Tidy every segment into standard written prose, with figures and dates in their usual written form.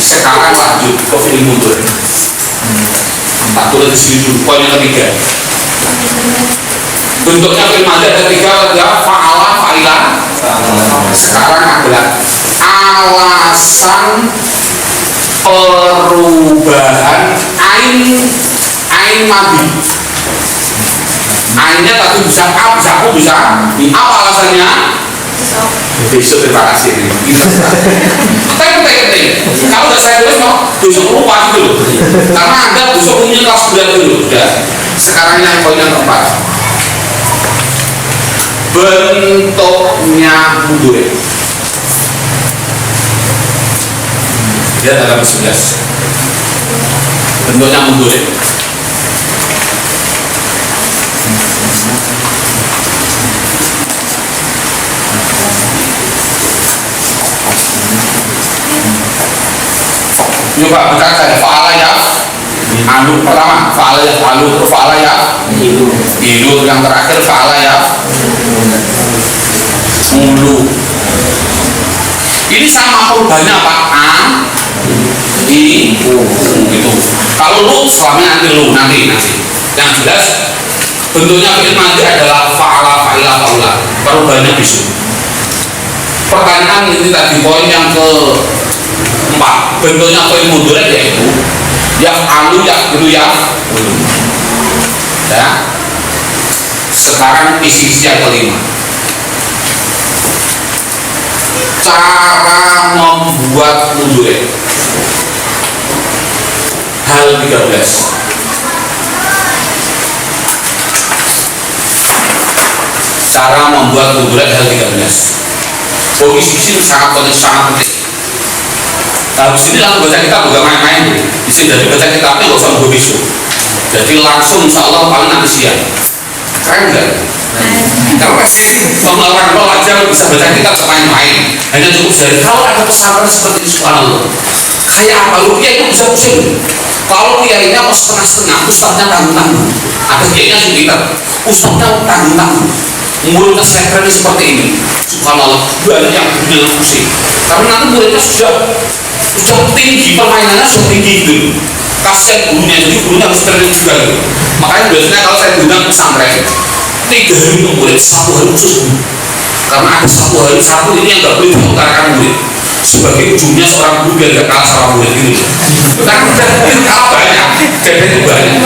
Sekarang lanjut ke fi'il mudhari. Tak tulis di sini dulu. Poin yang ketiga. Bentuknya fi'il mudhari ada tiga adalah fa'ala, fa'ila. Sekarang adalah alasan perubahan ain madi. Ainnya tadi bisa A, bisa aku, bisa apa alasannya? Besok terima kasih ini. Tapi penting. Kalau udah saya tulis mau besok lupa gitu loh. Karena Anda besok punya kelas 9 dulu. Udah. Sekarang yang poin yang keempat. Bentuknya mudhari. Lihat halaman 11. Bentuknya mudhari. Coba baca saya fa'ala ya alu pertama fa'ala ya alu fa'ala ya ilu yang terakhir fa'ala ya mulu. Ini sama perubahannya apa? A I U gitu. Kalau lu suaminya nanti yang jelas bentuknya fi'il madhi adalah fa'ala fa'ila fa'ula. Perubahannya bisu. Pertanyaan ini tadi poin yang ke 4. Bentuknya fi'il mudhari yaitu yaf'alu yaqulu yaf'ulu. Ya. Sekarang isi yang kelima. Cara membuat mudhari. Hal 13. Cara membuat mudhari hal 13. Isi sangat penting. Habis ini langsung baca kitab, bukan main-main. Isi dari baca kitabnya nggak usah nunggu besok. Jadi langsung insya Allah paling nanti siang. Keren nggak? Kalau pengeluaran lo aja bisa baca kitab main-main. Hanya cukup dari kalau ada pesantren seperti ini subhanallah. Kayak apa? Lu kiai itu bisa pusing. Kalau kiainya mau setengah-setengah, ustadznya tanggung-tanggung. Ada kiainya sekitar, ustadznya tanggung-tanggung. Muridnya sekretari seperti ini, subhanallah banyak yang benar pusing. Karena nanti muridnya sudah tinggi, permainannya sudah tinggi gitu. Kasihan gurunya, jadi gurunya harus training juga gitu. Makanya biasanya kalau saya diundang pesantren 3 hari untuk murid, 1 hari khusus guru. Karena ada 1 hari satu ini yang nggak boleh diutarakan murid. Sebagai ujungnya seorang guru biar gak kalah sama murid gitu. Karena itu kalah banyak, jadi itu banyak.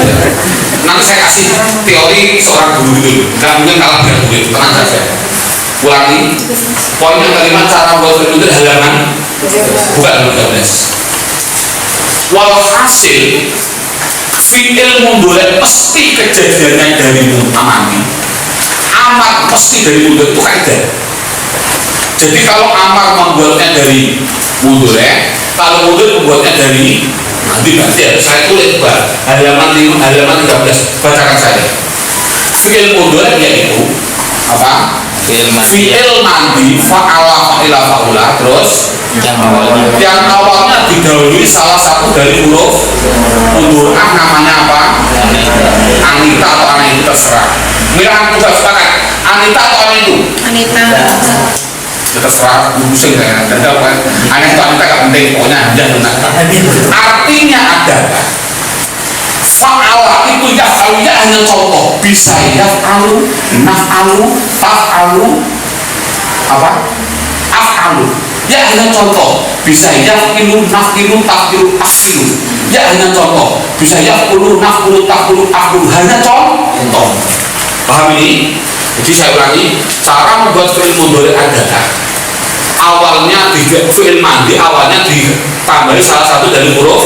Nanti saya kasih teori seorang guru gitu, nggak mungkin kalah dengan murid, tenang saja. Ulangi, poin yang kelima cara membuat fi'il mudhari halaman bukan 13. Walhasil fi'il mudhari pasti kejadiannya dari amati. Amar pasti dari mudhari itu kaidah. Jadi kalau amar membuatnya dari mudhari, kalau mudhari membuatnya dari nanti ya, saya tulis halaman 13, bacakan saya. Fi'il mudhari yaitu apa? Fi'il madhi fa'ala fa'ila fa'ula. Terus yang awalnya didahului salah satu dari huruf mudhari namanya apa? Anita atau Ana itu terserah. Mirang juga sepakat. Anita atau Ana itu? Anita. Terserah pusing saya. Aneh itu Anita gak penting, pokoknya artinya adalah fa'ala itu yaf'alu ya hanya contoh. Bisa yaf'alu, naf'alu, taf'alu, apa? Af'alu. Ya hanya contoh. Bisa yaf'ilu, naf'ilu, taf'ilu, af'ilu. Ya hanya contoh. Bisa yaf'ulu, naf'ulu, taf'ulu, af'ulu. Hanya contoh. Paham ini? Jadi saya ulangi, cara membuat fi'il mudhari adalah awalnya di fi'il madhi awalnya ditambahi salah satu dari huruf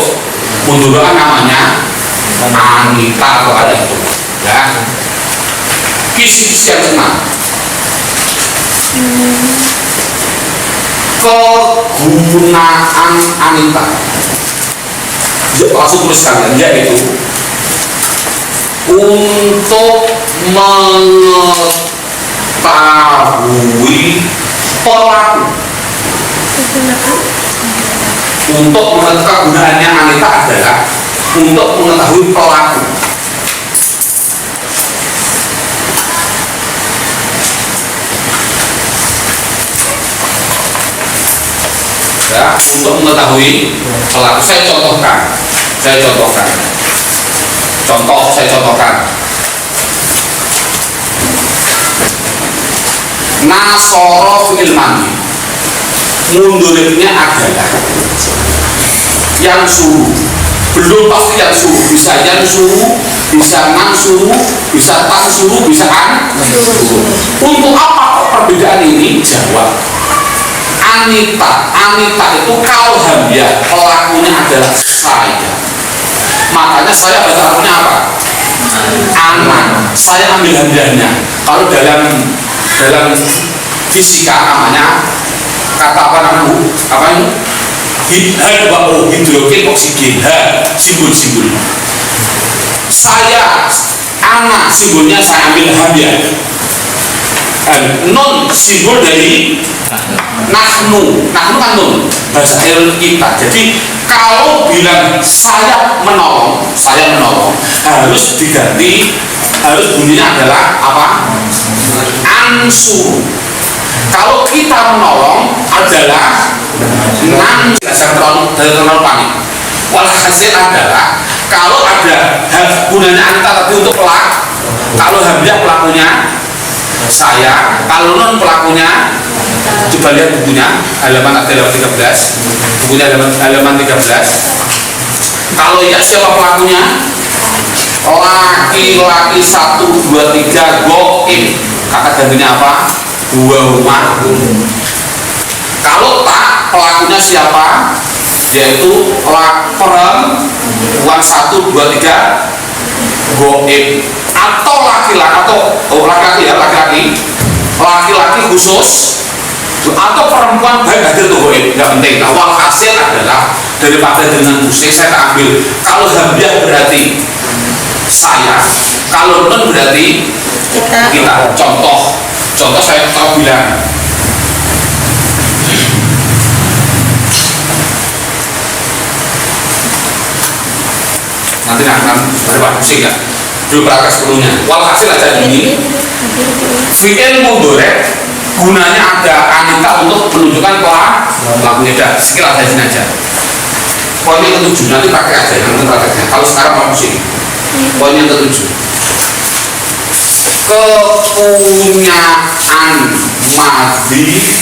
mudhari namanya Anita atau ada itu ya. Kisi-kisi yang senang. Kegunaan Anita langsung tulis kalian yaitu untuk mengetahui pelaku. Untuk mengetahui kegunaannya Anita adalah untuk mengetahui pelaku. Ya. untuk mengetahui pelaku. Saya contohkan. Saya contohkan. Nasoro fi'il mandi. Mundurnya adalah yang suruh. Belum pasti yang suruh. Bisa yang suruh, bisa nang suruh, bisa tang suruh, bisa an suruh. Untuk apa perbedaan ini? Jawab. Anita itu kalau hamzah pelakunya adalah saya. Makanya saya bahasa Arabnya apa? Anak. Saya ambil hamzahnya. Kalau dalam fisika namanya kata apa namanya? Apa ini? Hidrogen oksigen. Simbol. Saya anak simbolnya saya ambil hamzah. Non simbol dari nahnu kan nun bahasa Arab kita. Jadi kalau bilang saya menolong harus diganti, harus bunyinya adalah apa? Ansur. Kalau kita menolong adalah nan. Jangan terlalu panik. Walhasil adalah kalau ada gunanya anita tadi untuk pelaku, kalau hamzah pelakunya saya, kalau non pelakunya, coba lihat bukunya halaman 13, bukunya halaman 13. Kalau ya siapa pelakunya? Laki-laki 1, 2, 3 goib. Kata gantinya apa? Rumah. Kalau tak, pelakunya siapa? Yaitu perempuan 1, 2, 3 goib. Atau laki-laki khusus, atau perempuan baik hadir tuh goib, nggak penting. Nah, walhasil adalah daripada dengan musik saya ambil. Kalau hamzah berarti saya, kalau nun berarti kita. Contoh saya bilang nanti akan berapa musik ya? Dulu praktek sebelumnya. Walhasil aja ini fi'il mudhari gunanya ada anita untuk menunjukkan pelakunya. Dah sekilas aja. Poin yang ke-7 nanti pakai aja nanti prakteknya. Kalau sekarang mau musik. Poin yang ke-7. Kepunyaan madhi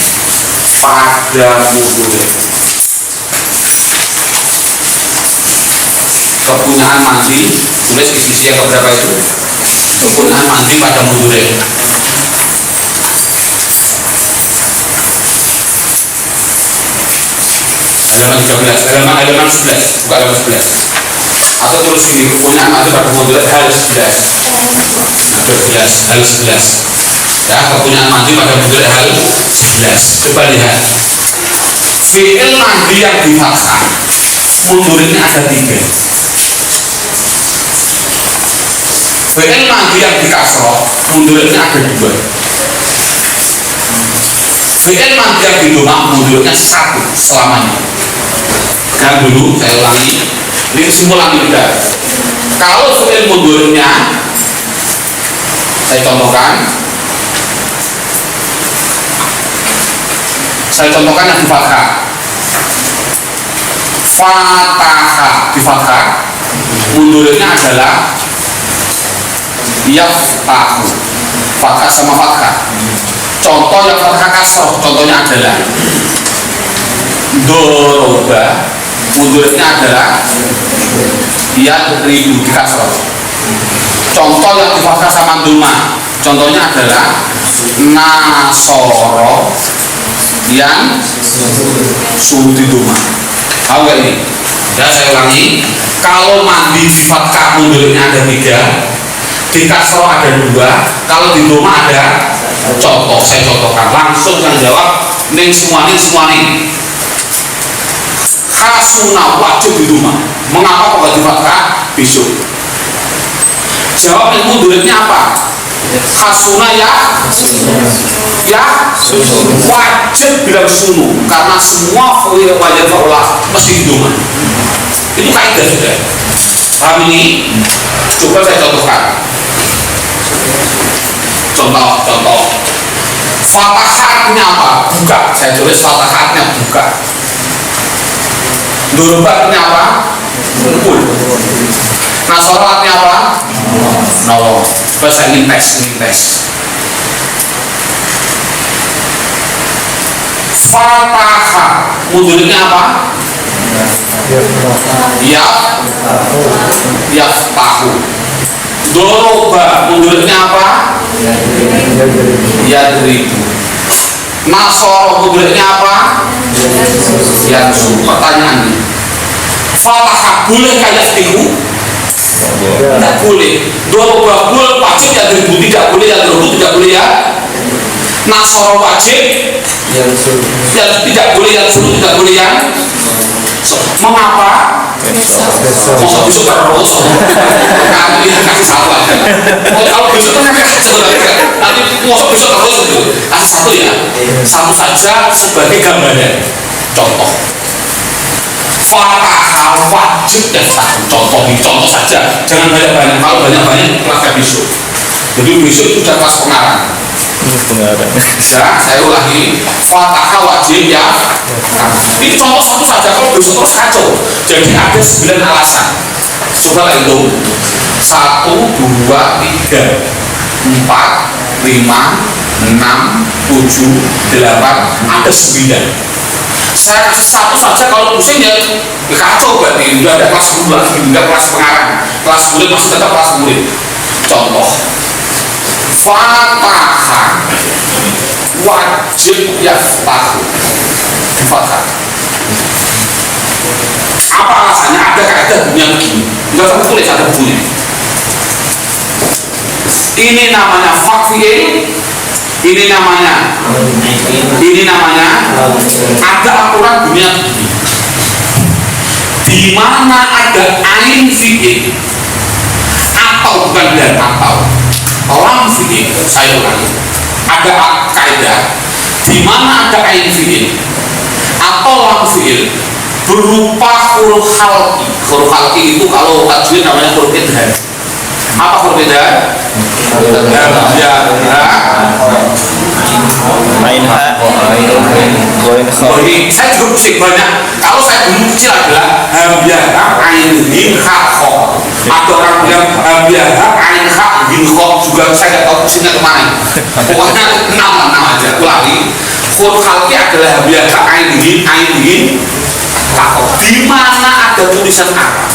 pada mudhari. Kepunyaan mandi, tulis di sisi yang keberapa itu? Kepunyaan mandi pada mudhari. Halaman 11, bukan halaman 11. Atau tulis ini, kepunyaan mandi pada mudhari hal 11. Hal 11. Ya, kepunyaan mandi pada mudhari hal 11. Coba lihat. Fi'il mandi yang di fathah, mudharinya ada 3. Fi'il madi yang di kasroh mundurnya ada 2. Fi'il madi yang di doma mundurnya 1 selamanya. Dan dulu saya ulangi, ini kesimpulan kita. Kalau fi'il mundurnya saya contohkan yang di fathah. Fataha di fathah mundurnya adalah yaftahu, fathah sama fathah. Contoh yang fathah kasroh, contohnya adalah doroba, mundurnya adalah yadribu di kasroh. Contoh yang di fathah sama duma, contohnya adalah nasoro yang suruh di duma. Tahu gak ini? Ya saya ulangi, kalau mandi di fathah mundurnya ada 3, di kasroh ada 2, kalau di doma ada contoh. Saya contohkan langsung yang jawab ning semua nih. Hasuna wajib di doma. Mengapa kok di fathah? Besok jawab yang mundurnya apa? Hasuna ya wajib bilang sunu, karena semua wajib faulah mesti di doma. Itu kaidah sudah. Paham ini? Coba saya contohkan. Contoh fatahatnya apa? Buka. Saya tulis fatahatnya buka. Doroba artinya apa? Mukul. Nasoro artinya apa? Nolong. Bahasa ngintes. Fataha mudurnya apa? Yaftahu. Doroba mudurnya apa? Yadribu. Nasoro mudurnya apa? Yansu. Pertanyaan ini, Fataha boleh kayak tihu? Tidak boleh. Doroba boleh wajib, Yadribu tidak boleh, Yadribu tidak boleh ya. Nasoro wajib, yang tidak boleh, yang suruh tidak boleh yang mengapa? Masa besok terus kami kasih satu aja. Kalau besok kan kasih satu aja, nanti masa besok terus itu kasih satu ya, satu saja sebagai gambaran. Contoh Fataha wajib dan contoh saja, jangan banyak-banyak. Kalau banyak-banyak kelasnya besok, jadi besok itu sudah kelas pengarang. Ya, saya ulangi, Fataha wajib ya. Ini contoh satu saja, kalau besok terus kacau. Jadi ada 9 alasan. Coba hitung. 1, 2, 3, 4, 5, 6, 7, 8, ada 9. Saya kasih satu saja, kalau pusing ya kacau berarti. Udah ada kelas 2, udah kelas pengarang. Kelas murid masih tetap kelas murid. Contoh Fataha wajib yaftahu Fataha. Apa alasannya? Ada kaidah bunyinya begini. Enggak usah tulis, ada bunyinya. Ini namanya fakfi'il. Ini namanya ada aturan bunyinya begini. Di mana ada ain fi'il atau bukan dan atau lam fi'il, saya ulangi, ada kaidah di mana ada ain fi'il atau lam fi'il berupa huruf halqi. Huruf halqi itu kalau tajwid namanya huruf idgham. Apa huruf idgham? Ya, saya juga pusing banyak. Kalau saya dulu kecil adalah hamzah ain mim ha kha. Atau orang bilang hamzah ain ha mim kha, juga saya tidak tahu pusingnya kemana. Pokoknya nama aja. Ulangi, huruf halqi adalah hamzah ain mim ha kha. Di mana ada tulisan Arab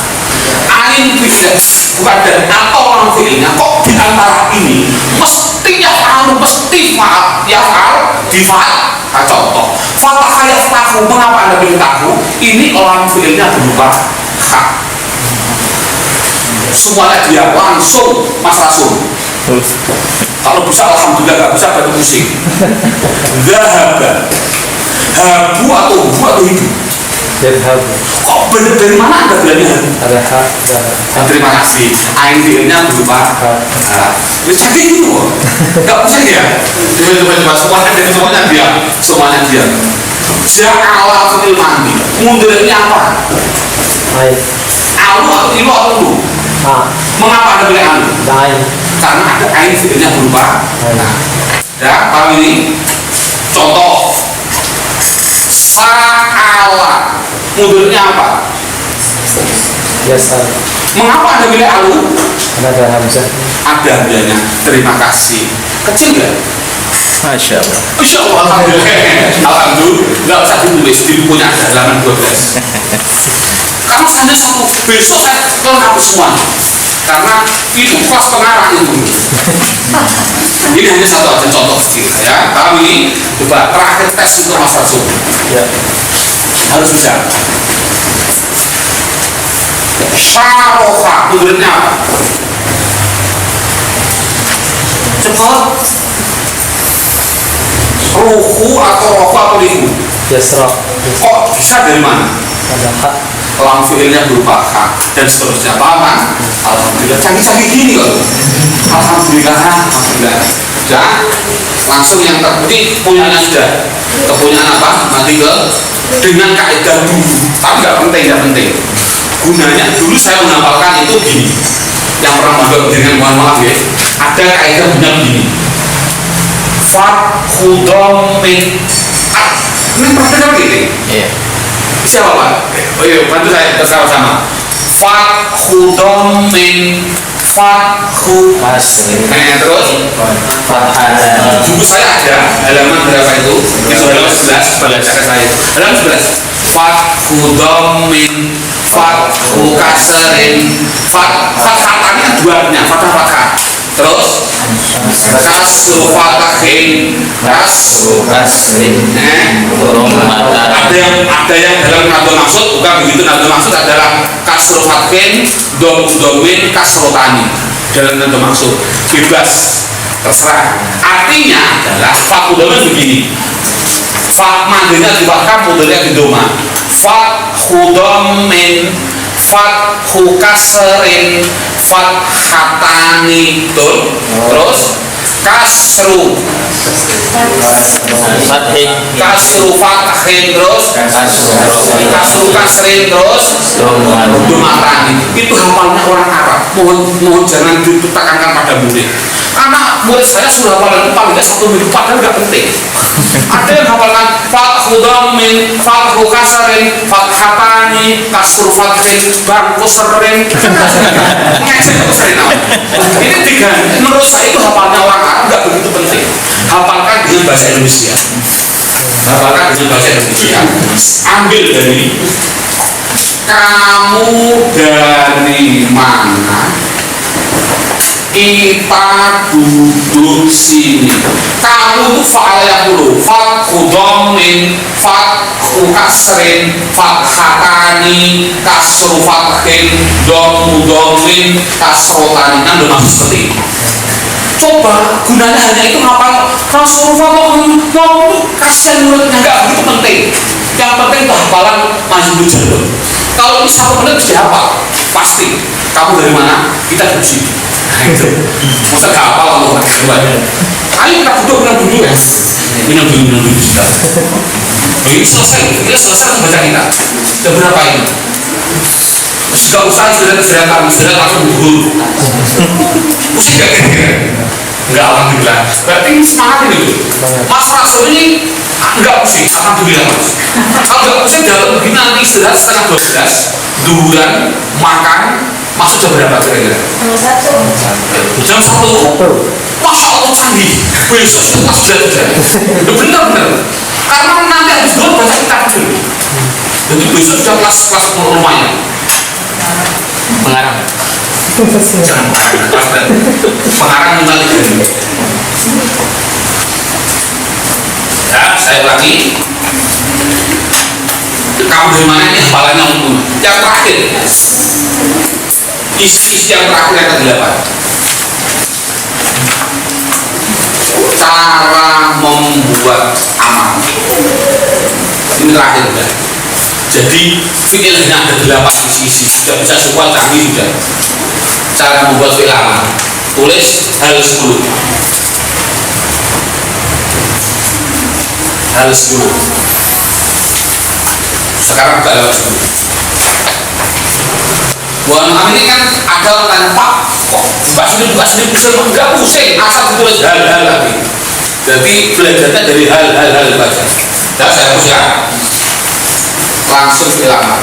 ain fi'il bukan dan atau orang fi'ilnya, kok di antara ini mesti yaf'al, mesti yaf'al difa'al. Nah, contoh Fataha yaftahu, mengapa anda pilih tahu? Ini orang fi'ilnya berupa ha, semuanya dia langsung mas langsung. Kalau bisa alhamdulillah, gak bisa berarti pusing. Dhahaba, habu atau hu atau hidu? Kok bener dari mana anda bilangnya? Ada ha. Terima kasih. Ain fi'ilnya berupa ha. Jadi gitu kok. Gak pusing ya? Coba semuanya dia. Ja'ala fi'il mandi. Mundurnya apa? Alu atau ilu atau lu? Mengapa anda bilang alu? Karena ada ain fi'ilnya berupa ha. Ya, paham ini? Contoh Sa'ala mundurnya apa? Biasa. Mengapa anda pilih alu? Karena ada hamzah. Ada hamzahnya. Terima kasih. Kecil nggak? Masya Allah. Masya Allah. Alhamdulillah. Nggak usah ditulis di bukunya ada halaman 12. Karena saya satu besok saya lengkap semua. Karena itu kelas pengarang itu. Ini hanya satu aja contoh kecil ya. Kalau ini coba terakhir tes untuk Mas Rasul. Ya. Harus bisa. Syaroha mudurnya apa? Cepat. Ruhu atau rofa atau lihu? Yasra. Kok bisa dari mana? Ada hak. Lam fi'ilnya berupa hak dan seterusnya. Paham kan? Alhamdulillah. Canggih-canggih gini kok. Alhamdulillah. Dan langsung yang terpenting punyanya sudah. Kepunyaan apa? Nanti ke dengan kaidah dulu. Tapi nggak penting. Gunanya dulu saya menghafalkan itu gini. Yang pernah membuat dengan mohon maaf ya. Ada kaidah punya begini. Fathudom min. Ini pernah dengar gini? Iya. Siapa Pak? Oh iya, bantu saya bersama-sama. Fakhudom min fakhu Kasri. terus Fathana. buku saya ada halaman berapa itu? Itu halaman 11 baca saya. Halaman 11. Fakhudom min fakhu kasrin fathahnya duanya fathah. Terus kasru fatahin Kasri. ada yang dalam nado maksud bukan begitu. Nado maksud adalah kasru fatahin domin kasrotani dalam nado maksud bebas terserah. Artinya adalah fakudomen begini. Mandirinya di fathah, mudhari'nya di doma. Fakhudomin fathu kasrin fathatani terus kasru fathin terus kasru kasrin terus domatani. Itu hafalnya orang Arab. Mohon jangan ditekankan pada murid, karena murid saya sudah hafalan itu paling nggak 1 minggu, padahal nggak penting. Ada yang hafalan fakhudam min fakhu kasrin fathatani kasru fathin bangku sering ngecek sering ini tiga. Menurut saya itu hafalnya orang Arab nggak begitu penting. Hafalkan dengan bahasa Indonesia. Hafalkan dengan bahasa Indonesia. Ambil dari kamu dari mana, kita duduk sini. Kamu itu fa'al yang dulu. Fakhudom min fakhu kasrin fathatani kasru fathin domin kasrotani. Kan udah maksud seperti ini. Coba gunanya hanya itu ngapal Rasulullah mau kasihan muridnya, nggak begitu penting. Yang penting itu hafalan majmul jalur. Kalau ini 1 menit bisa hafal pasti. Kamu dari mana? Kita dari sini. Nah itu masa nggak hafal kalau nggak coba. Ayo kita duduk ya. Minum dulu. Ini selesai membaca kita. Sudah berapa ini? Jika usaha sudah langsung gugur. Pusing gak kira-kira? Enggak, alhamdulillah. Berarti semangat ini. Mas Rasul ini enggak pusing, alhamdulillah Mas. Kalau enggak pusing dalam begini nanti istirahat setengah 12, duhuran, makan, masuk jam berapa kira-kira? Jam 1. Masya Allah canggih. Besok sudah sudah. Bener. Karena nanti habis duhur baca kitab dulu. Jadi besok sudah kelas lumayan. Pengarang jangan pengarang mental ya. Saya ulangi, kamu dari mana ini hafalannya umum. Yang terakhir isi yang terakhir yang ke-8, cara membuat amal. Ini terakhir ya. Jadi fi'ilnya ada 8 isi, sudah bisa semua canggih sudah. Cara membuat fi'il amal, tulis hal 10. Hal 10. Sekarang buka hal 10. Buat ini kan ada orang tanya, Pak, kok buka sendiri enggak pusing, asal ditulis hal-hal lagi. Jadi belajarnya dari hal-hal baca. Dan saya hapuskan. Langsung bilang,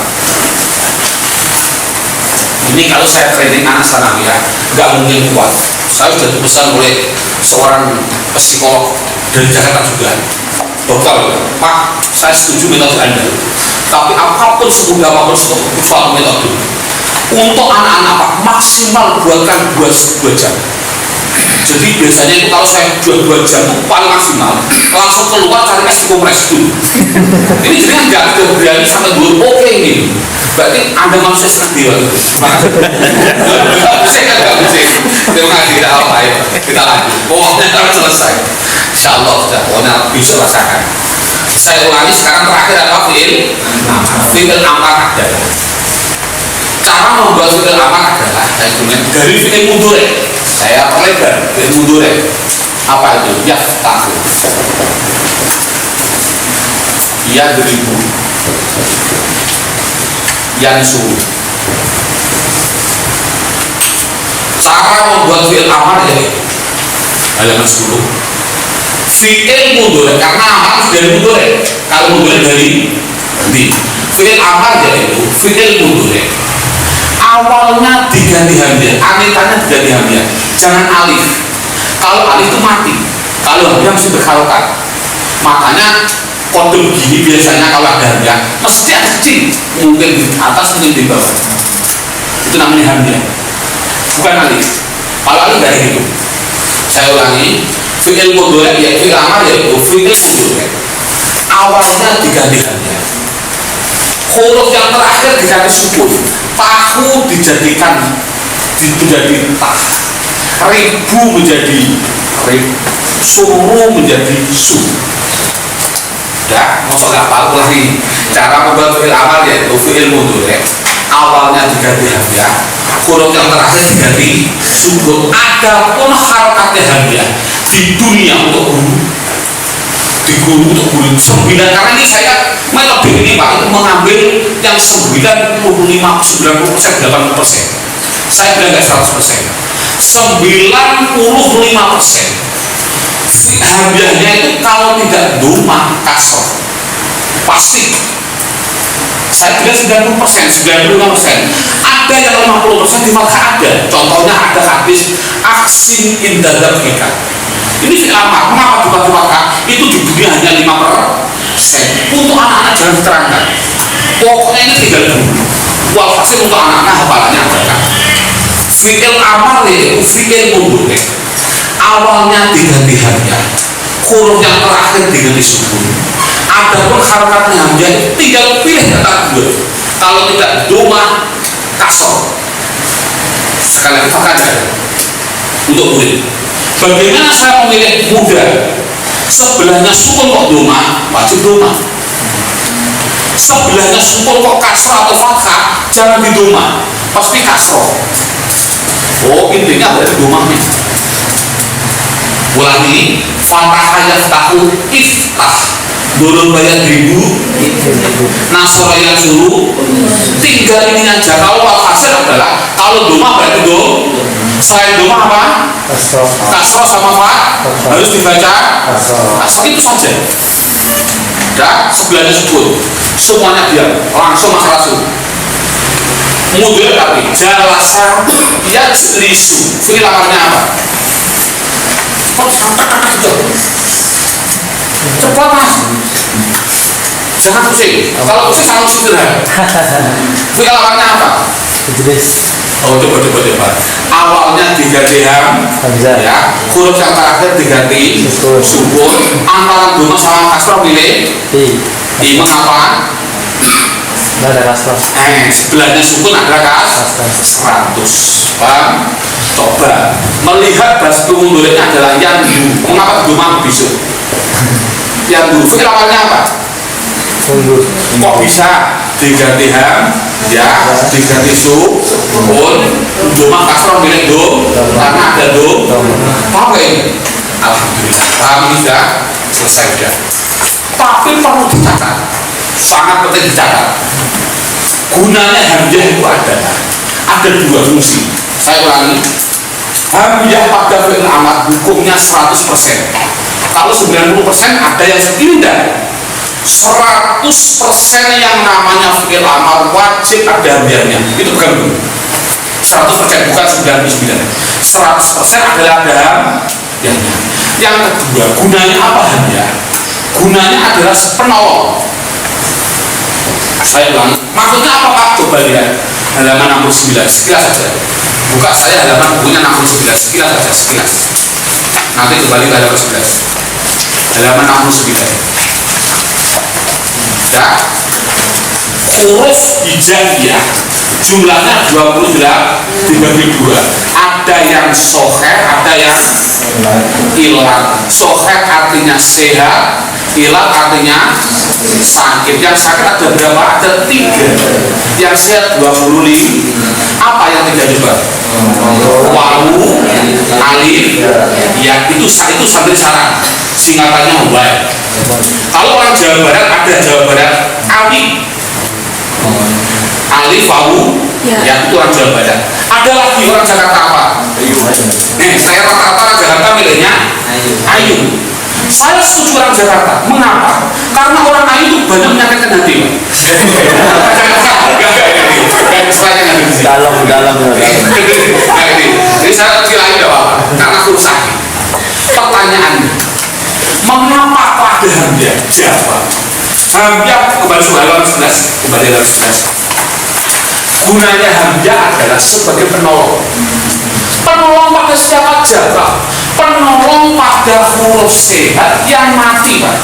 ini kalau saya training anak sanawiyah nggak mungkin kuat. Saya sudah dipesan oleh seorang psikolog dari Jakarta juga, dokter, Pak, saya setuju metode Anda, tapi apapun semudah apapun suatu metode untuk anak-anak Pak maksimal buatkan 2 jam. Jadi biasanya itu kalau saya 2 jam itu paling maksimal, langsung keluar cari es kompres dulu. Ini jadi nggak berani sampai dulu. Oke ini berarti Anda manusia setengah dewa. Nggak pusing. Terima kasih, kita apa ya? Kita lanjut. Pokoknya kalau selesai, insya Allah sudah. Pokoknya bisa rasakan. Saya ulangi sekarang terakhir apa fi'il? Fi'il amar adalah. Cara membuat fi'il amar adalah dari fi'il mudhari'. Saya perlebar fi'il mudhari'. Apa itu? Yaftahu, yadribu, yansuru. Cara membuat fi'il amar ya halaman 10. Fi'il mudhari', karena amar dari mudhari'. Kalau mudhari' dari nanti Fi'il amar yaitu fi'il mudhari. Awalnya diganti hamzah, anetanya diganti hamzah. Jangan alif. Kalau alif itu mati. Kalau hamzah mesti berharokat. Makanya kode begini biasanya kalau ada hamzah mesti ada kecil, mungkin di atas mungkin di bawah. Itu namanya hamzah, bukan alif. Kalau alif dari itu. Saya ulangi, fi'il mudhari yaitu fi'il amar yaitu fi'il mudhari. Awalnya diganti hamzah. Huruf yang terakhir diganti sukun. Tahu dijadikan menjadi tah. Ribu menjadi rib. Suruh menjadi su. Ya, masuk apa lagi? Cara membuat fi'il amar yaitu fi'il mudhari. Awalnya diganti hamzah. Huruf yang terakhir diganti sukun. Adapun harokatnya hamzah di dunia untuk guru, di guru untuk guru 9, karena ini saya melebih ini Pak, itu mengambil yang 95, 90%, 80%. Saya bilang nggak 100%. 95% hamzahnya itu kalau tidak doma kasroh pasti. Saya bilang 90%, 95%. Ada yang 50% di fathah ada. Contohnya ada hadis aksin indadab kita. Ini fi'il amar. Mengapa dibagi fathah? Itu di dunia hanya 5%. Untuk anak-anak jangan diterangkan. Pokoknya ini tinggal dulu. Walhasil untuk anak-anak hafalannya ada. Fi'il amar yaitu fi'il mudhari. Awalnya diganti hamzah. Huruf yang terakhir diganti sukun. Adapun harokatnya hamzah tinggal pilih kata dua. Kalau tidak doma kasroh. Sekali lagi fathah ada untuk murid. Bagaimana saya memilih mudah? Sebelahnya sukun kok doma, wajib doma. Sebelahnya sukun kok kasroh atau fathah, jangan di doma, pasti kasroh. Oh, intinya ada domanya. Ulangi, fathah yaftahu iftah. Dorong bayar ribu, nasroh yang suruh, tinggal ini aja. Kalau hasil adalah kalau doma berarti dom. Selain doma apa? Kasroh sama fa harus dibaca kasroh, itu saja. Dan sebelahnya sukun, semuanya diam, langsung masalah su. Mudhari tapi jalasa yajlisu. Fi'il amarnya apa? Cepat mas, jangan pusing. Kalau pusing sama istirahat. Fi'il amarnya apa? Oh, coba. Awalnya diganti hamzah, ya. Huruf yang terakhir diganti sukun. Antara doma sama kasroh pilih. Mengapa? Nggak ada kasroh. Sebelahnya sukun ada kas 100. Paham? Coba melihat bahasa mudhari'nya adalah yang du. Mengapa doma besok? Yang du. Fi'il awalnya apa? Kok bisa diganti ya, diganti sukun, doma kasroh milik dom, karena ada dom. Apa ini? Alhamdulillah, paham sudah, selesai sudah. Tapi perlu dicatat, sangat penting dicatat. Gunanya hamzah itu ada dua fungsi. Saya ulangi, hamzah pada fi'il amar hukumnya 100%. Kalau 90% ada yang tidak. 100% yang namanya fi'il amar wajib ada hamzahnya. Itu bukan dulu. 100% bukan 99. 100% adalah ada hamzahnya. Yang kedua, gunanya apa hamzah? Gunanya adalah penolong. Saya ulangi. Maksudnya apa Pak? Coba lihat halaman 69. Sekilas saja. Buka saya halaman bukunya 69. Sekilas saja, sekilas. Nanti kembali ke halaman 11. Halaman 69. Ya, huruf hijaiyah jumlahnya 28 dibagi 2. Ada yang soher, ada yang ilat. Soher artinya sehat, ilat artinya sakit. Yang sakit ada berapa? Ada 3. Yang sehat 25. Apa yang tidak juga? Wawu, alif, ya itu santri saran. Singkatannya baik. Kalau orang Jawa Barat ada Jawa Barat alif, wawu, ya itu orang Jawa Barat. Ada lagi orang Jakarta apa? Saya rata-rata orang Jakarta milihnya Ayu. Saya setuju orang Jakarta. Mengapa? Karena orang Ayu itu banyak menyakitkan hati. Dalam. Jadi saya kira tidak apa-apa. Karena aku sakit. Pertanyaannya, mengapa pada Hamzah? Jawab. Hamzah kembali halaman 11. Kembali halaman 11. Gunanya Hamzah adalah sebagai penolong. Penolong pada siapa? Jawab. Penolong pada huruf sehat yang mati, Pak.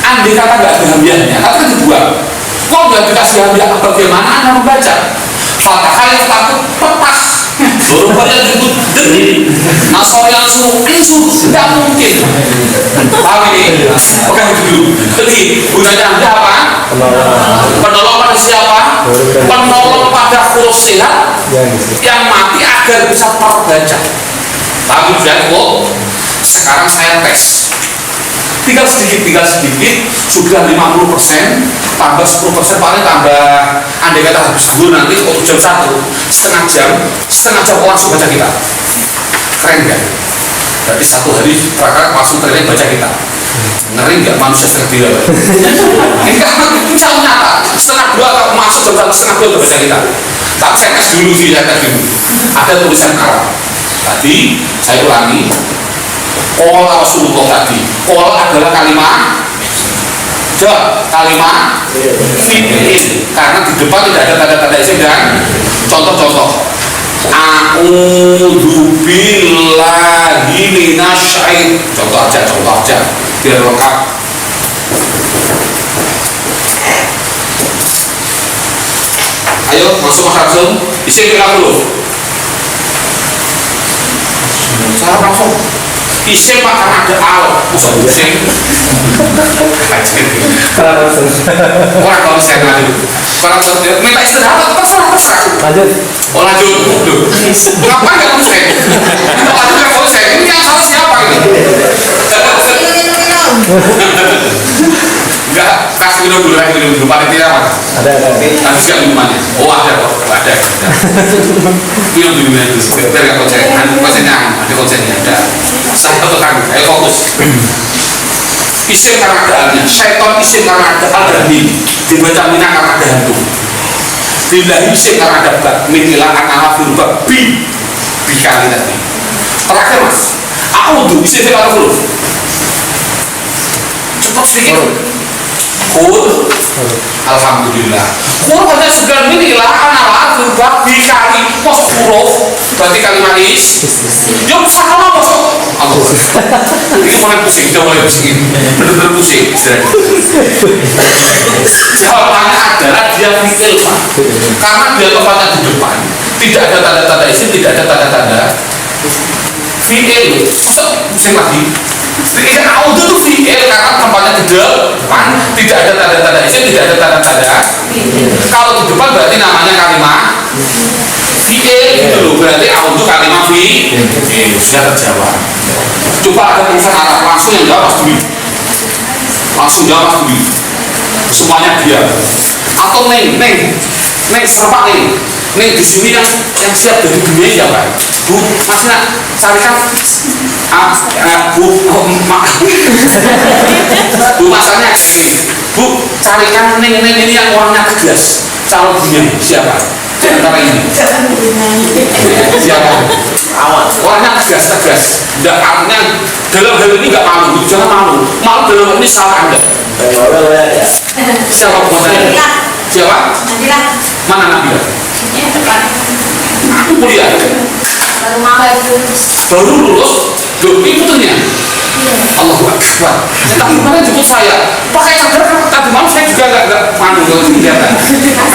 Andai kata nggak ada hamzahnya, kata dibuang. Kok nggak dikasih hamzah? Bagaimana Anda membaca? Fatahah yang takut pepas, berubah yang disebut deri, nasor yang susu, tidak mungkin. Paham ini? Oke dulu. Jadi gunanya hamzah apa? Penolong pada siapa? Penolong pada huruf sehat yang mati agar bisa terbaca. Paham sudah? Oh, sekarang saya tes. Tinggal sedikit sudah 50%, tambah 10%, paling tambah, andai kata habis dulu nanti jam 1, setengah jam langsung baca kita. Keren nggak? Berarti satu hari praktek langsung training baca kita. Ngeri nggak manusia setengah bila? Ini kan misalnya nyata, setengah 2 atau masuk jam 1, setengah 2 baca kita. Tapi saya tes dulu sih, ada tulisan Arab. Tadi saya ulangi, qol Rasulullah tadi. Qol adalah kalimat fi'il, karena di depan tidak ada tanda-tanda isim dan contoh-contoh. A'udzu billahi minasyaitonir. Contoh aja biar lengkap. Ayo masuk Mas Rasul, isim fi'il dulu. Saya langsung isim akan ada al, bukan isim. Orang kalau saya ngadu, orang kalau minta istirahat terserah. Lanjut. Oh lanjut, ngapain nggak konsen? Lanjut nggak konsen? Ini yang salah siapa ini? Enggak, kasih minum dulu, panitia apa? Ada. Nanti siap minumannya. Oh ada kok, ada. Minum dulu, biar nggak konsen. Konsennya ada konsennya, ada. Satu tekan, ayo fokus. Isim karena ada alnya, syaiton isim karena ada al dan mim. Dibaca mina karena ada hantu. Bila isim karena ada bak, min ilah anala firubak bi kali tadi. Terakhir mas, a'udhu isim karena huruf. Cepat sedikit. Kul, alhamdulillah. Kul hanya segan min ilah anala firubak bi kali pos huruf. Berarti kalimat is. Jom sama bos. Ini mulai pusing, benar-benar pusing. Jawabannya adalah dia fi'il, Pak. Karena dia tempatnya di depan, tidak ada tanda-tanda isim, tidak ada tanda-tanda fi'il. Pusing lagi. Jadi a'udzu itu fi'il karena tempatnya di depan, tidak ada tanda-tanda isim, tidak ada tanda-tanda. Kalau di depan berarti namanya kalimat fi'il gitu loh. Berarti a'udzu kalimat fi'il. Sudah terjawab. Coba ada tulisan Arab, langsung yang jawab Mas Dwi. Langsung jawab Mas Dwi. Semuanya dia. Atau neng serapa neng di sini yang siap dari dunia siapa? Bu, Mas nak carikan Bu masanya Bu, carikan neng ini yang orangnya tegas. Calon dunia siapa? Di antara ini siapa? Orangnya tegas. Tidak artinya dalam hal ini nggak malu, jangan malu dalam hal ini salah Anda. Siapa buatannya? Siapa? Mana Nabila? Aku kuliah. Baru lulus. Ini putunya. Allahu Akbar. Tapi kemarin jemput saya. Pakai cadar kan tadi malam saya juga nggak malu kalau kelihatan.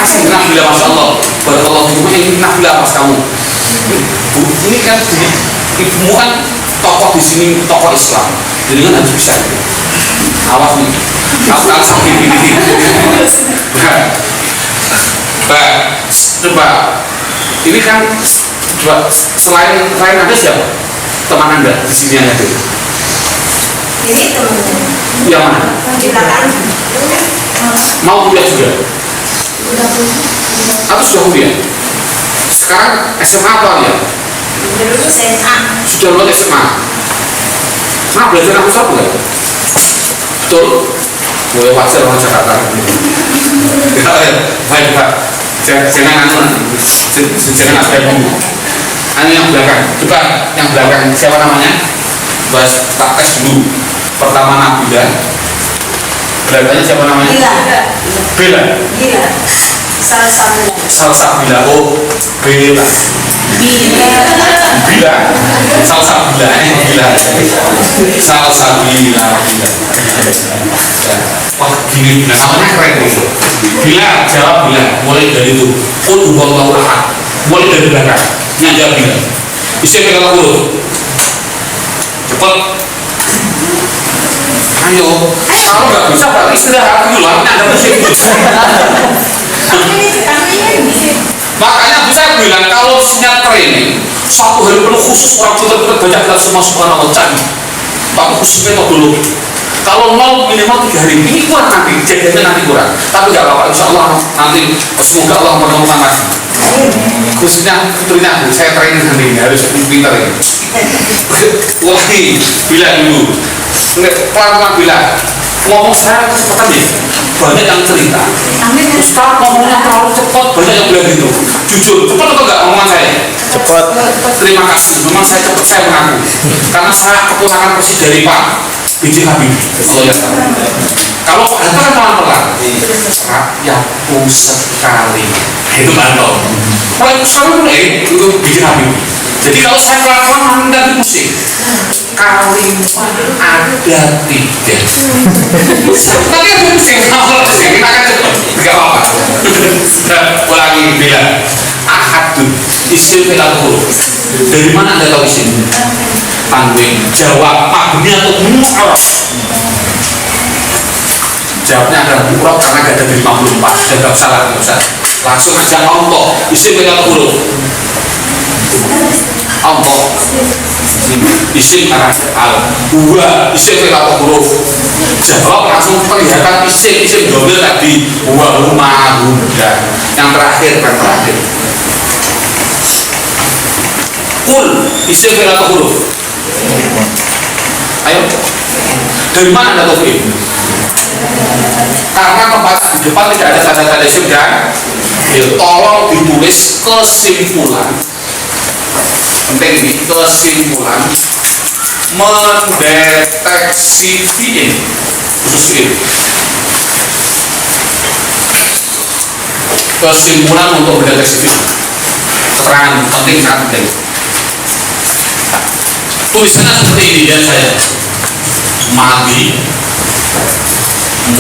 Kasih Nabila, masya Allah. Barakallahu fikum. Ini Nabila mas kamu. Bu, ini kan ibumu kan tokoh di sini, tokoh Islam. Jadi kan harus bisa. Awas nih. Kalau sampai gini. Coba. Ini kan selain Anda siapa? Teman Anda di sini yang ada. Ini teman. Yang mana? Di belakang. Mau kuliah juga? Udah Atau sudah kuliah? Sekarang SMA apa ya? Dulu SMA. Sudah lulus SMA. Nah, belajar aku satu kan? Betul? Boleh wajar orang Jakarta. Baik Pak, jangan aspek dulu. Ini yang belakang, coba yang belakang siapa namanya? Bahas tak tes dulu. Pertama Nabila. Belakangnya siapa namanya? Bella. Gila. Salsabila. Oh, Bella. Bila Salsabila Salsabila. Wah gini, namanya keren itu. Bila, jawab bila. Mulai dari itu. Qul huwallahu ahad. Mulai dari belakang. Ngajak bila. Bisa kita lakukan. Cepat. Ayo. Kalau nggak bisa, berarti istirahat dulu. Anda bersih. Makanya saya bilang kalau sinyal training satu hari penuh khusus orang putar-putar baca kita semua subhanallah cari tapi khusus metodologi. Kalau nol minimal 3 hari ini kurang nanti jadinya nanti kurang tapi gak apa-apa insya Allah nanti semoga Allah menemukan lagi khususnya putrinya saya training nanti ini harus pintar ini ulangi bila dulu pelan-pelan bila ngomong saya cepetan ya banyak yang cerita Ustaz ngomongnya terlalu cepat banyak yang bilang gitu jujur cepat atau enggak omongan saya Cepat. terima kasih memang saya cepat saya mengaku karena saya keponakan persis dari Pak B.J. Habibie kalau Pak Hatta kan pelan-pelan rakyatku sekali itu mantap rakyatku sekali itu B.J. Habibie jadi kalau saya pelan-pelan nanti pusing kalimat ada 3 tapi aku pusing kalau pusing kita akan cepat gak apa-apa ulangi bila ahadun isim fi'il huruf dari mana anda tahu isim tanwin jawab mabni atau mu'rab jawabnya adalah mu'rab karena gak ada dari 54 sudah gak usah langsung aja Allah isim fi'il huruf Allah isim karena al huwa isim fi'il huruf jawab langsung kelihatan isim dobel tadi huwa huma hunda yang terakhir kul isim fi'il huruf ayo dari mana anda tahu ini karena tempat di depan tidak ada tanda-tanda isim dan tolong ditulis kesimpulan penting ini kesimpulan mendeteksi fi'il khusus fi'il kesimpulan untuk mendeteksi fi'il keterangan penting sangat penting tulisannya seperti ini dan saya madi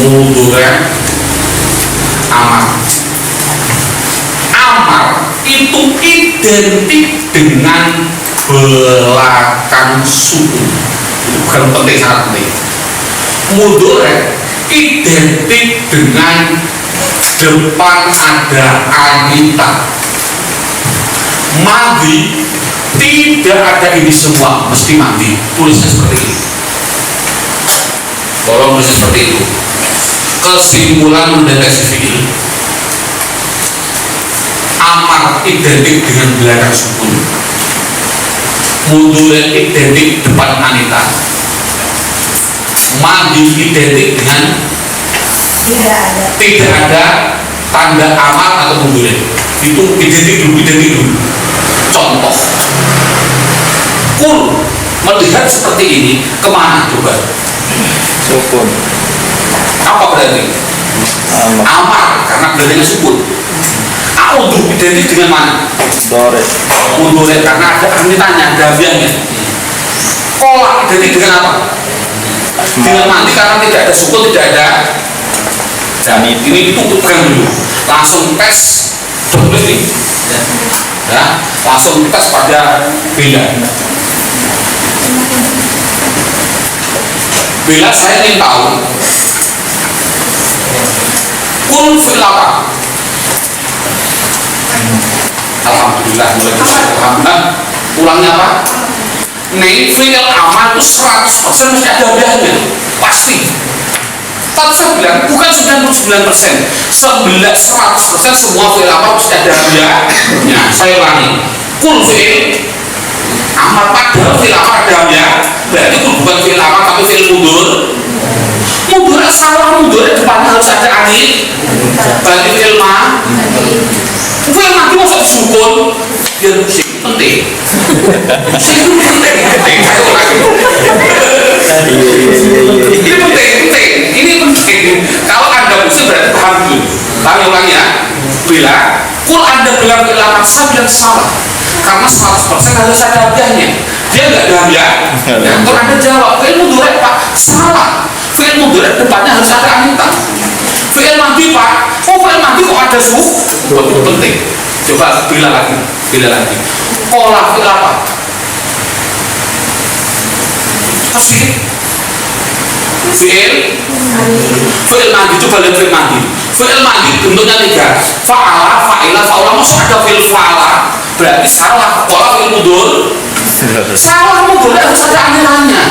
mudhari amar itu identik dengan belakang suku itu bukan penting sangat penting mudhari identik dengan depan ada anita madi tidak ada ini semua mesti mati tulisnya seperti ini tolong tulisnya seperti itu kesimpulan mendeteksi fi'il amar identik dengan belakang sukun mudhari identik depan anita madi identik dengan tidak ada tanda amar atau mudhari itu identik dulu contoh kul melihat seperti ini kemana coba Sukun. apa berarti amar karena belakangnya sukun a'udhu identik dengan mana Dore. mudhari karena ada anitanya ada biangnya kolak identik dengan apa dengan mati karena tidak ada sukun tidak ada dan ini tutup dulu langsung tes tulis nih ya langsung tes pada bila saya ingin tahu kul fi'il apa alhamdulillah mulai alhamdulillah ulangnya apa nih fi'il amal itu 100% mesti ada biahnya pasti tapi saya bilang bukan 99% 100% semua fi'il amal mesti ada biahnya saya ulangi kul fi'il amal padahal fi'il amal ada ada hamzah, berarti itu bukan fi'il amar tapi fi'il mundur. Mundur salah, mundur depannya harus ada alif. Berarti fi'il ma. Fi'il mati masuk sukun. Biar musik penting. Musik itu penting. Ayo lagi. Ini penting. Ini penting. Kalau Anda musik berarti paham dulu. Kami ulangi ya. Bila kul Anda bilang fi'il amar, saya bilang salah. Karena 100% harus ada hamzahnya. Dia nggak ada hamzah. Kalau Anda jawab fi'il mundur Pak, salah. Fi'il mundur depannya harus ada anita. Fi'il madi Pak, fi'il madi kok ada su? Itu penting. Coba bila lagi. Pola fi'il apa? Fi'il madi, coba lihat fi'il madi. Fi'il madi bentuknya 3. Fa'ala, fa'ila, fa'ula. Masuk ada fi'il fa'ala, berarti salah. Pola fi'il mundur, salah, mundur harus ada anilanya.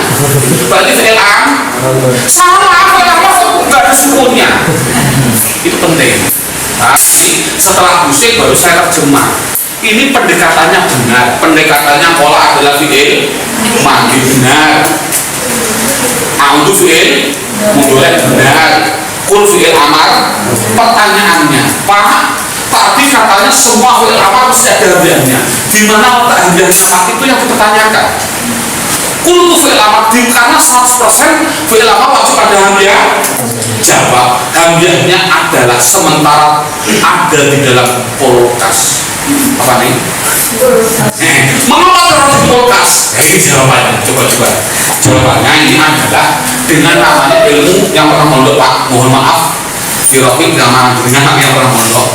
Berarti fi'il am, salah, fi'il apa nggak ada sukunnya. Itu penting. Nah, setelah musik baru saya terjemah. Ini pendekatannya benar. Pendekatannya pola adalah fi'il madi benar. Untuk fi'il mundur benar. Kul fi'il amar. Pertanyaannya, Pak, tadi katanya semua fi'il amar mesti ada hamzahnya. Di mana letak hamzahnya Pak itu yang dipertanyakan. Kul itu fi'il amar karena 100% fi'il amar wajib ada hamzah. Jawab, hamzahnya adalah sementara ada di dalam polokas. Apa nih? Mengapa terhadap polokas? Ini jawabannya. Coba. Jawabannya ini adalah dengan namanya ilmu yang pernah mondok Pak. Mohon maaf, dirokit dengan nama yang pernah mondok.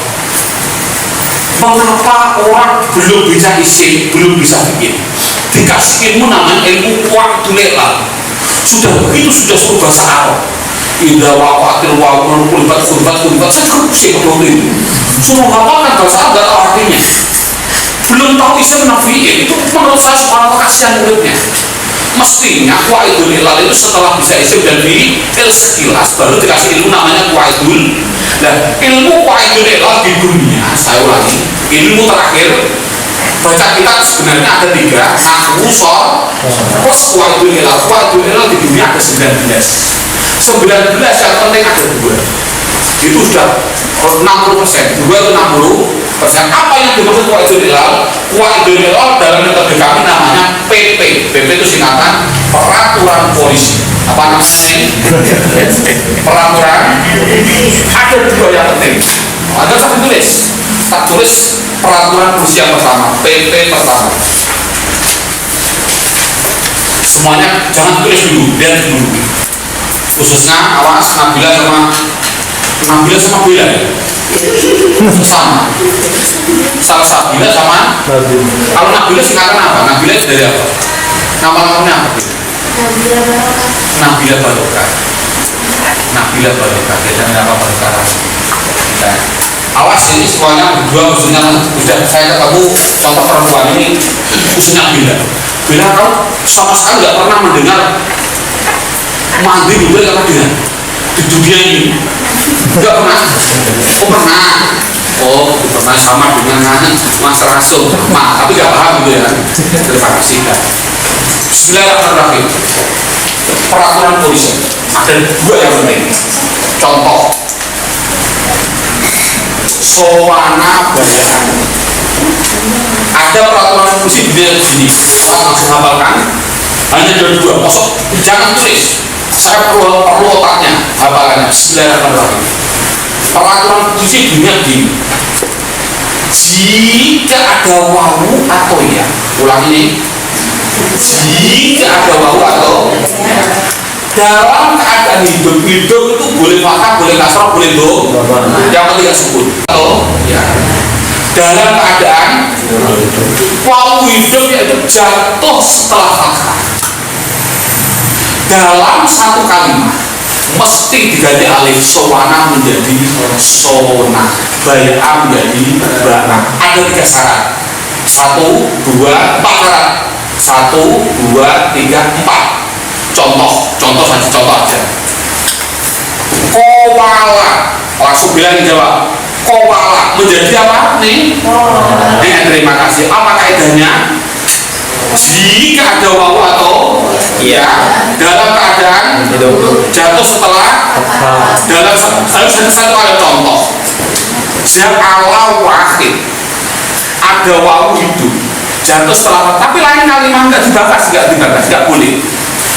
Mengapa orang belum bisa isi, belum bisa bikin? Dikasih ilmu namanya ilmu waktu lelal. Sudah begitu sudah suruh bahasa Arab. Indah waqatil waqul kulbat saya pusing waktu itu. Suruh ngapalkan bahasa Arab gak tahu artinya. Belum tahu isim nafi'in. Itu menurut saya soal kasihan muridnya. Mestinya qaidul ilal itu setelah bisa isim dan fi'il sekilas baru dikasih ilmu namanya qaidul. Nah, ilmu qaidul ilal di dunia, saya ulangi, ilmu terakhir baca kitab sebenarnya ada 3, nahwu, shor, plus qaidul ilal. Qaidul ilal di dunia ada 19 yang penting ada 2. Itu sudah 60%, 2 itu 60%. Apa yang dimaksud qaidul ilal? Qaidul ilal dalam metode kami namanya PP. PP itu singkatan peraturan polisi. Apa namanya ini? Peraturan. Ada 2 yang penting. Ada saya tulis peraturan polisi yang pertama, PP pertama. Semuanya jangan tulis dulu, lihat dulu. Khususnya awas Nabila sama Bila ya? Sama. Salah Sabila sama kalau Nabila singkatan apa? Nabila itu dari apa? Nama lengkapnya apa? Nabila Barokah. Biasanya apa Barokah? Nah, awas ini semuanya berdua khususnya sudah saya ketemu contoh perempuan ini khususnya Bila kalau sama sekali nggak pernah mendengar mandi juga nggak pernah di dunia ini nggak pernah. Pernah sama dengan Mas Rasul tapi nggak paham gitu ya. Terima kasih. Bismillahirrahmanirrahim. Peraturan polisi ada 2 yang penting. Contoh sowana bayaan. Ada peraturan polisi di sini. Langsung hafalkan. Hanya ada 2. Masuk jangan tulis. Saya perlu otaknya, hafalannya. Bismillahirrahmanirrahim. Peraturan polisi dunia gini. Jika ada wawu atau ya, ulang ini. Jika ada wawu atau dalam keadaan hidup itu boleh fathah, boleh kasrah, boleh do. Yang penting sebut. Atau ya. Dalam keadaan wawu hidup yaitu jatuh setelah fathah. Dalam satu kalimat mesti diganti alif. Sowana menjadi sona, bay'a menjadi ba'a. Ada 3 syarat. 1, 2, 4 syarat. 1, 2, 3, 4. Contoh aja. Kowala, langsung bilang jawab. Kowala menjadi apa nih? Terima kasih. Apa kaidahnya? Jika ada wawu atau ya, dalam keadaan jatuh setelah dalam satu ada contoh ja'ala wahid, ada wawu hidup jatuh setelah, tapi lain kalimat nggak dibahas, nggak boleh.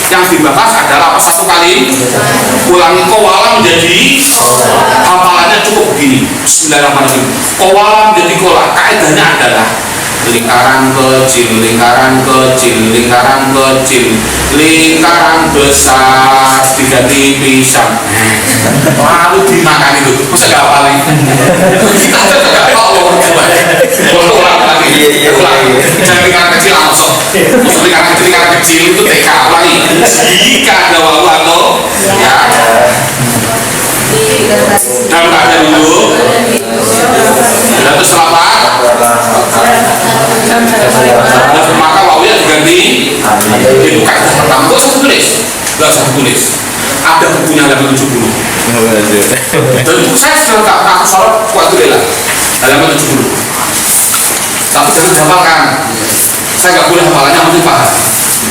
Yang dibahas adalah satu kali ulangi kowala menjadi hafalannya cukup begini. Bismillahirrahmanirrahim. Kowala menjadi kola, kaidahnya adalah lingkaran kecil, lingkaran kecil, lingkaran kecil, lingkaran besar diganti pisang, lalu dimakan itu. Masa gak hafal ini? Kita aja gak hafal loh. Ulang lagi, jangan lingkaran kecil langsung. Lingkaran kecil itu TK ulangi. Jika ada wawu atau ya dalam keadaan dulu terus selamat maka wawunya diganti itu kaidah pertama. Gak usah tulis, ada bukunya halaman 70 dan itu saya sudah tak sorot waktu itu halaman 70, tapi jangan dihafalkan. Saya nggak boleh hafalannya, mesti paham.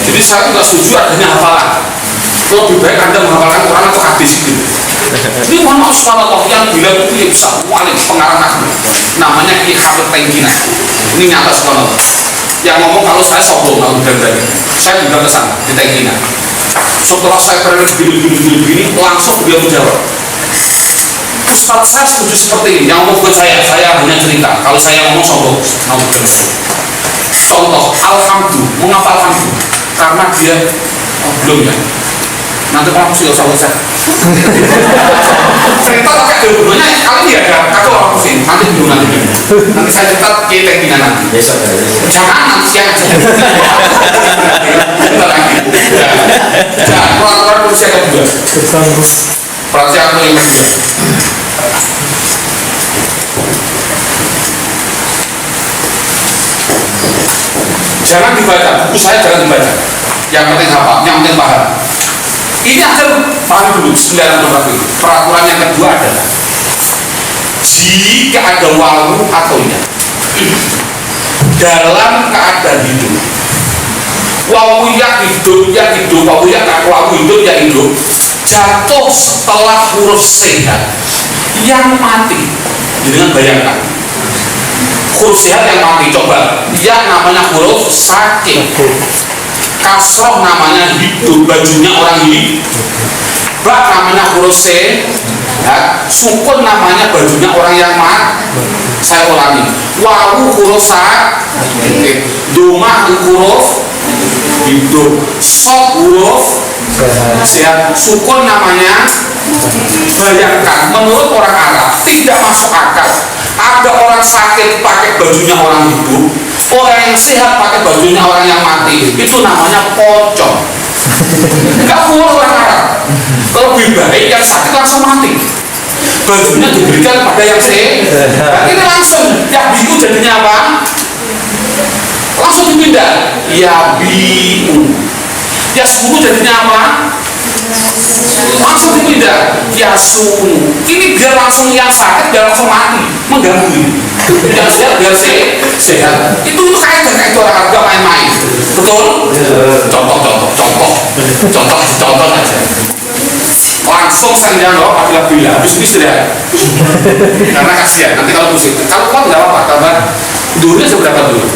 Jadi saya nggak setuju adanya hafalan. Lebih baik Anda menghafalkan Quran atau hadis gitu. Ini mohon maaf subhanallah, yang bilang itu bisa wali pengarang namanya Ki Hamid Tengkina. Ini nyata subhanallah. Yang ngomong kalau saya sombong, kalau berani. Saya juga kesana di Tengkina. Setelah saya pernah begini, langsung beliau menjawab. Ustaz, saya setuju seperti ini. Yang ngomong buat saya hanya cerita. Kalau saya ngomong sombong, contoh alhamdulillah, mengapa alhamdulillah? Karena dia belum ya. Nanti orang mesti usah cerita pakai dua-duanya kali ya ada kata orang mesti nanti dulu nanti saya cerita ke Tengkina nanti jangan nanti siang aja kita lagi jangan peraturan polisi ada juga perhatian aku yang jangan dibaca, buku saya jangan dibaca. Yang penting apa? Yang penting paham. Ini aja paham dulu. Bismillahirrahmanirrahim. Peraturan yang kedua adalah jika ada wawu atau ya dalam keadaan hidup, wawu yang hidup, wawu yang hidup jatuh setelah huruf sehat yang mati. Dengan bayangkan huruf sehat yang mati, coba ya namanya huruf sakit, kasroh namanya hidup, bajunya orang hidup, bak namanya huruf C, ya, sukun namanya bajunya orang yang mati. Saya ulangi, wawu huruf sakit, doma huruf hidup, sok huruf sehat, sukun namanya. Bayangkan, menurut orang Arab tidak masuk akal ada orang sakit pakai bajunya orang hidup, orang yang sehat pakai bajunya orang yang mati. Itu namanya pocong. Enggak boleh orang Arab. Lebih baik yang sakit langsung mati, bajunya diberikan pada yang sehat. Ini langsung yang biu jadinya apa? Langsung dipindah ya biu, ya sepuluh jadinya apa? Langsung dipindah ya sunu. Ini biar langsung yang sakit biar langsung mati, mengganggu ini. Yang sehat biar sehat. Itu kaidah orang agak main-main. Betul? Contoh aja. Langsung saya jawab apabila habis istirahat. Karena kasihan nanti kalau pusing. Kalau kuat nggak apa-apa. Tambah dulunya seberapa dulu?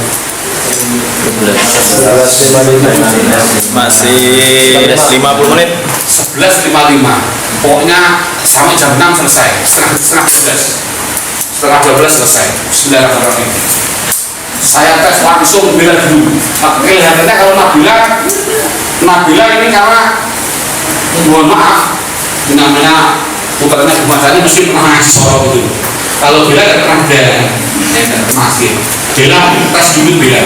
Masih 50 menit. 11.55. Pokoknya sampai jam 6 selesai. Setengah 12 selesai. Bismillahirrahmanirrahim. Saya tes langsung bila dulu. Kelihatannya kalau Nabila ini karena mohon maaf namanya putranya Bumasani mesti pernah ngaji soal itu. Kalau Bila tidak pernah masih Bila tes dulu Bila.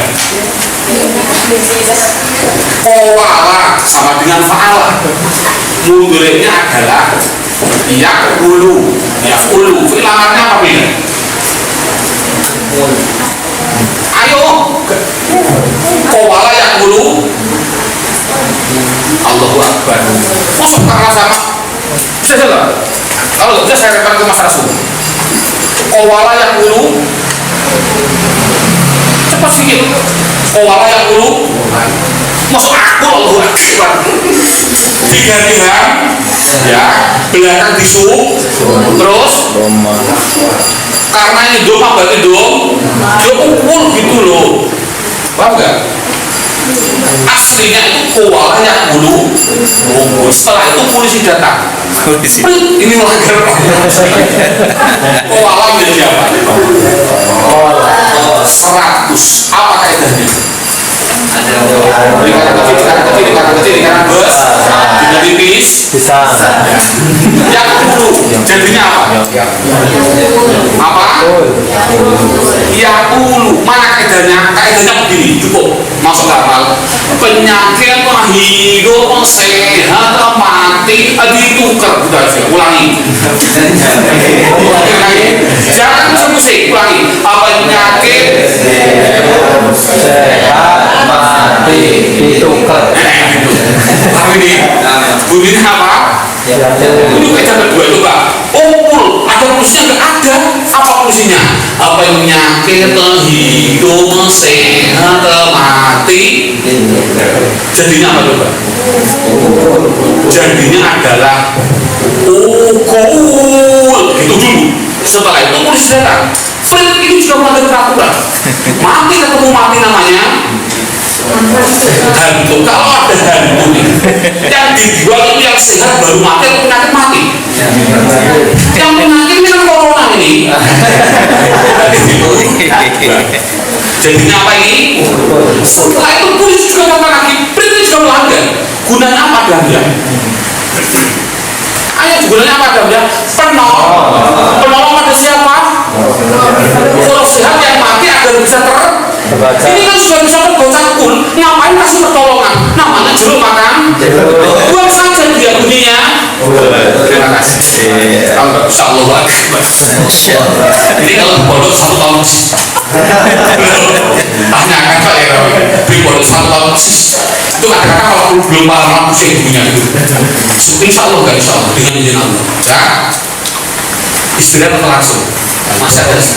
Kowala sama dengan fa'ala. Mundurnya adalah yakulu. Filamannya apa Bila? Ayo kowala yakulu. Allahu Akbar. Masuk karena sama. Bisa jalan. Kalau tidak saya repot ke Mas Rasul. Kowala yakulu. Cepat sedikit. Kowala yakulu. masuk aku loh akibat diganti ham ya belakang disuk terus Roma. karena ini dom berarti dom dia ukul gitu loh, paham nggak? Aslinya itu koala yang bulu unggul. Setelah itu polisi datang. Ini melanggar koala menjadi apa? 100. Apa kaidahnya? Dikanan kecil, bos, tidak tipis, bisa yang bulu jadinya apa? Apa? Yang bulu. Mana kaidahnya? Kaidahnya begini, cukup masuk akal. Penyakit hidup sehat mati ditukar gitu aja. Ulangi. Jangan musik-musik. Ulangi. Penyakit sehat mati ditukar. Tapi ini bunyinya apa? Ini kaidah kedua itu Pak. Umpul, ada fungsinya nggak ada. Apa fungsinya? Penyakit hidup sehat mati jadinya apa coba? Jadinya adalah ukul gitu dulu. Setelah itu polisi datang. Flip ini juga melanggar peraturan. Mati ketemu mati namanya hantu. Kalau ada hantu nih, yang dijual itu yang sehat baru mati atau penyakit mati? Yang penyakit ini kan corona ini. Jadinya apa ini? Setelah itu polisi juga melakukan lagi, ini juga melanggar. Gunanya apa Damnya? Ayo gunanya apa Damnya? Penolong pada siapa? Kalau sehat yang mati agar bisa Terbaca. ini kan sudah bisa terbaca pun, ngapain kasih pertolongan? Namanya jeruk makan. Buang saja dia bunyinya. Terima kasih. Insyaallah lagi. Ini kalau bodoh 1 tahun tanyakan Pak ya, beri bodoh 1 tahun itu kadang-kadang kalau belum paham pusing bunyinya itu. Insyaallah nggak insyaallah dengan izin Allah. Ya, istirahat atau langsung masih ada sih.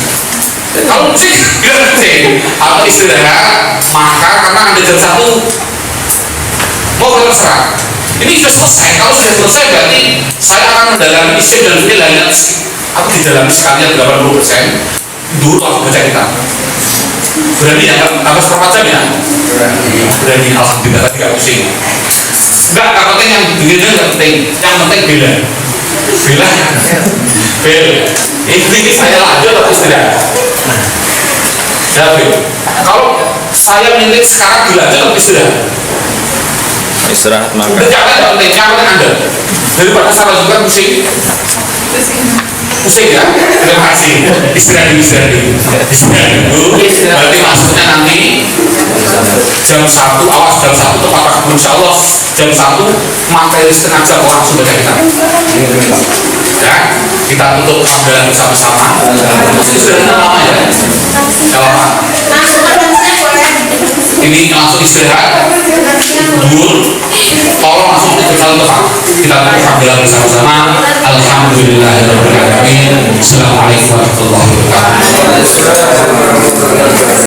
Kalau musik bilang musik atau istirahat maka karena ada jam 1 mau terserah. Ini sudah selesai. Kalau sudah selesai berarti saya akan mendalami isim dan fi'il hanya aku didalami sekalian 80%. Dulu langsung baca kitab. Berani ya? Tambah seperempat jam ya? Berani. Alhamdulillah tadi gak pusing. Enggak penting yang begini gak penting. Yang penting bela. Ini saya lanjut atau istirahat? Jadi, kalau saya milik sekarang dilanjut atau istirahat? Istirahat makan. Jangan penting, yang penting Anda. Daripada saya lanjutkan pusing. Pusing ya? Terima kasih. Istirahat dulu. Berarti maksudnya nanti jam 1, awas jam 1 tepat waktu insya Allah jam 1 materi setengah jam langsung baca kitab. Ya, kita tutup panggilan bersama-sama. Istirahat lama ya? Gak lama. Ini langsung istirahat. Dulu, tolong langsung kita tutup. Kita tutup panggilan bersama-sama. Alhamdulillahirobbilalamin. Assalamualaikum warahmatullahi wabarakatuh.